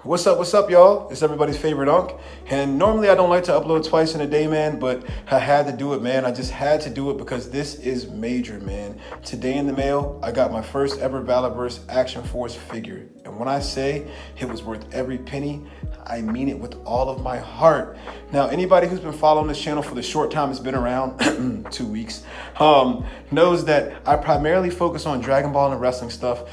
What's up, y'all? It's everybody's favorite Unk. And normally I don't like to upload twice in a day, man, but I had to do it, man. I just had to do it because this is major, man. Today in the mail, I got my first ever Valaverse Action Force figure. And when I say it was worth every penny, I mean it with all of my heart. Now, anybody who's been following this channel for the short time it's been around, 2 weeks, knows that I primarily focus on Dragon Ball and wrestling stuff.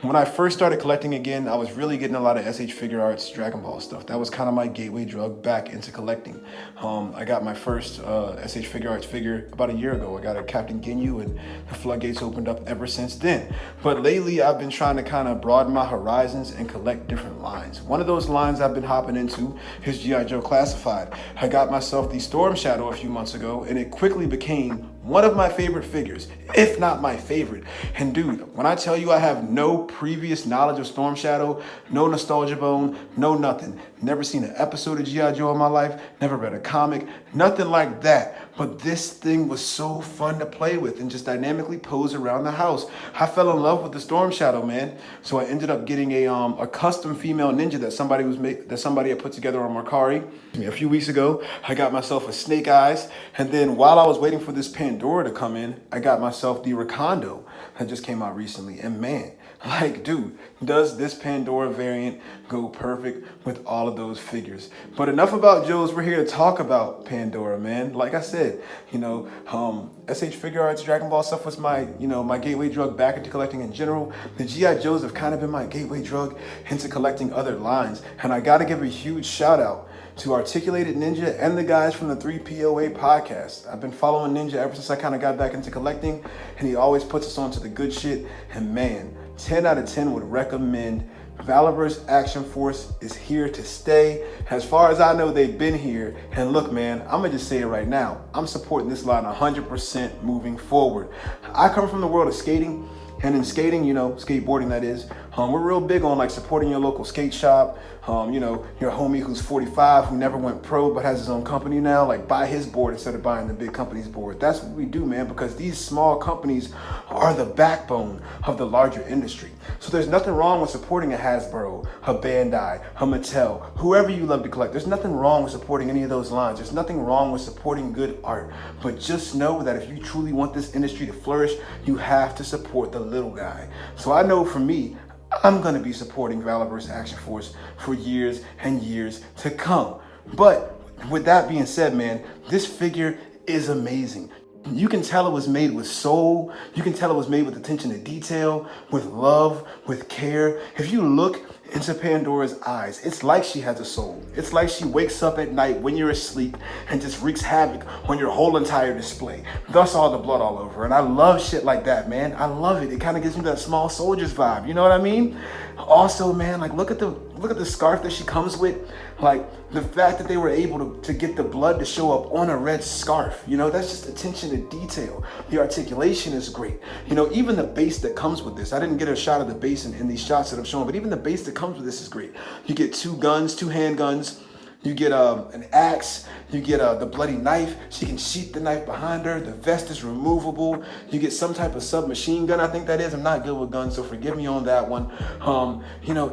When I first started collecting again, I was really getting a lot of SH Figure Arts Dragon Ball stuff. That was kind of my gateway drug back into collecting. I got my first SH Figure Arts figure about a year ago. I got a Captain Ginyu, and the floodgates opened up ever since then. But lately, I've been trying to kind of broaden my horizons and collect different lines. One of those lines I've been hopping into is G.I. Joe Classified. I got myself the Storm Shadow a few months ago, and it quickly became one of my favorite figures, if not my favorite. And dude, when I tell you I have no previous knowledge of Storm Shadow, no nostalgia bone, no nothing, never seen an episode of G.I. Joe in my life, never read a comic, nothing like that. But this thing was so fun to play with and just dynamically pose around the house. I fell in love with the Storm Shadow, man. So I ended up getting a custom female ninja that somebody had put together on Mercari. A few weeks ago, I got myself a Snake Eyes, and then while I was waiting for this Pandora to come in, I got myself the Rakondo that just came out recently. And man, like, dude, does this Pandora variant go perfect with all of those figures? But enough about Joes. We're here to talk about Pandora, man. Like I said, SH Figure Arts Dragon Ball stuff was my gateway drug back into collecting in general. The G.I. Joes have kind of been my gateway drug into collecting other lines. And I got to give a huge shout out to Articulated Ninja and the guys from the 3POA podcast. I've been following Ninja ever since I kind of got back into collecting, and he always puts us on to the good shit. And man, 10 out of 10 would recommend. Valaverse Action Force is here to stay. As far as I know, they've been here. And look, man, I'm gonna just say it right now. I'm supporting this line 100% moving forward. I come from the world of skating, and in skating, skateboarding that is, we're real big on like supporting your local skate shop. Your homie who's 45 who never went pro but has his own company now, like buy his board instead of buying the big company's board. That's what we do, man, because these small companies are the backbone of the larger industry. So there's nothing wrong with supporting a Hasbro, a Bandai, a Mattel, whoever you love to collect. There's nothing wrong with supporting any of those lines. There's nothing wrong with supporting good art. But just know that if you truly want this industry to flourish, you have to support the little guy. So I know for me, I'm going to be supporting Valaverse Action Force for years and years to come. But with that being said, man, this figure is amazing. You can tell it was made with soul. You can tell it was made with attention to detail, with love, with care. If you look into Pandora's eyes, it's like she has a soul. It's like she wakes up at night when you're asleep and just wreaks havoc on your whole entire display. Thus all the blood all over. And I love shit like that, man. I love it. It kind of gives me that small soldiers vibe. You know what I mean? Also, man, like look at the scarf that she comes with. Like the fact that they were able to get the blood to show up on a red scarf. That's just attention to detail. The articulation is great. Even the base that comes with this. I didn't get a shot of the base in these shots that I'm showing, but even the base that comes with this is great. You get two handguns. You get an axe, you get the bloody knife. She can sheath the knife behind her. The vest is removable. You get some type of submachine gun, I think that is. I'm not good with guns, so forgive me on that one.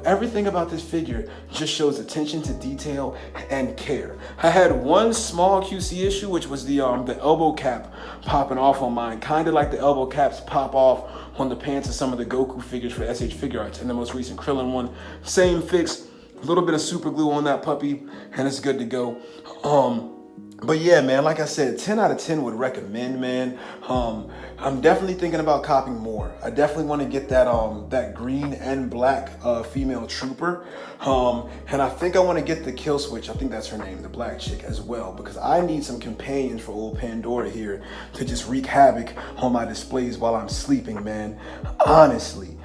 Everything about this figure just shows attention to detail and care. I had one small QC issue, which was the elbow cap popping off on mine, kind of like the elbow caps pop off on the pants of some of the Goku figures for SH Figure Arts and the most recent Krillin one. Same fix. A little bit of super glue on that puppy, and it's good to go. But yeah, man, like I said, 10 out of 10 would recommend, man. I'm definitely thinking about copying more. I definitely want to get that green and black female trooper. And I think I want to get the Kill Switch, I think that's her name, the black chick as well, because I need some companions for old Pandora here to just wreak havoc on my displays while I'm sleeping, man. Honestly.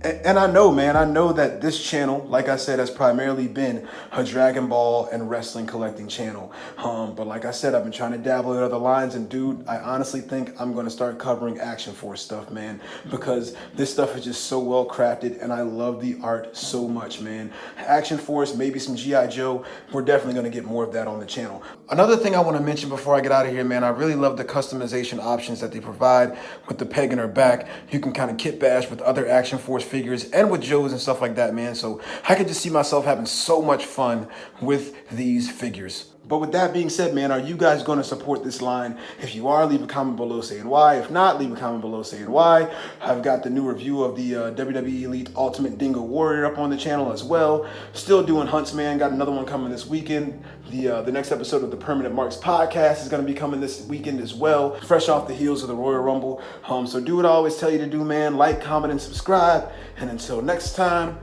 And I know, man, that this channel, like I said, has primarily been a Dragon Ball and wrestling collecting channel. But like I said, I've been trying to dabble in other lines. And dude, I honestly think I'm going to start covering Action Force stuff, man, because this stuff is just so well crafted and I love the art so much, man. Action Force, maybe some G.I. Joe. We're definitely going to get more of that on the channel. Another thing I want to mention before I get out of here, man, I really love the customization options that they provide with the peg in her back. You can kind of kit bash with other Action Force figures and with Joe's and stuff like that, man. So I could just see myself having so much fun with these figures. But with that being said, man, are you guys going to support this line? If you are, leave a comment below saying why. If not, leave a comment below saying why. I've got the new review of the WWE Elite Ultimate Dingo Warrior up on the channel as well. Still doing hunts, man. Got another one coming this weekend. The next episode of the Permanent Marks podcast is going to be coming this weekend as well. Fresh off the heels of the Royal Rumble. So do what I always tell you to do, man. Like, comment, and subscribe. And until next time,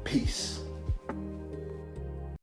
peace.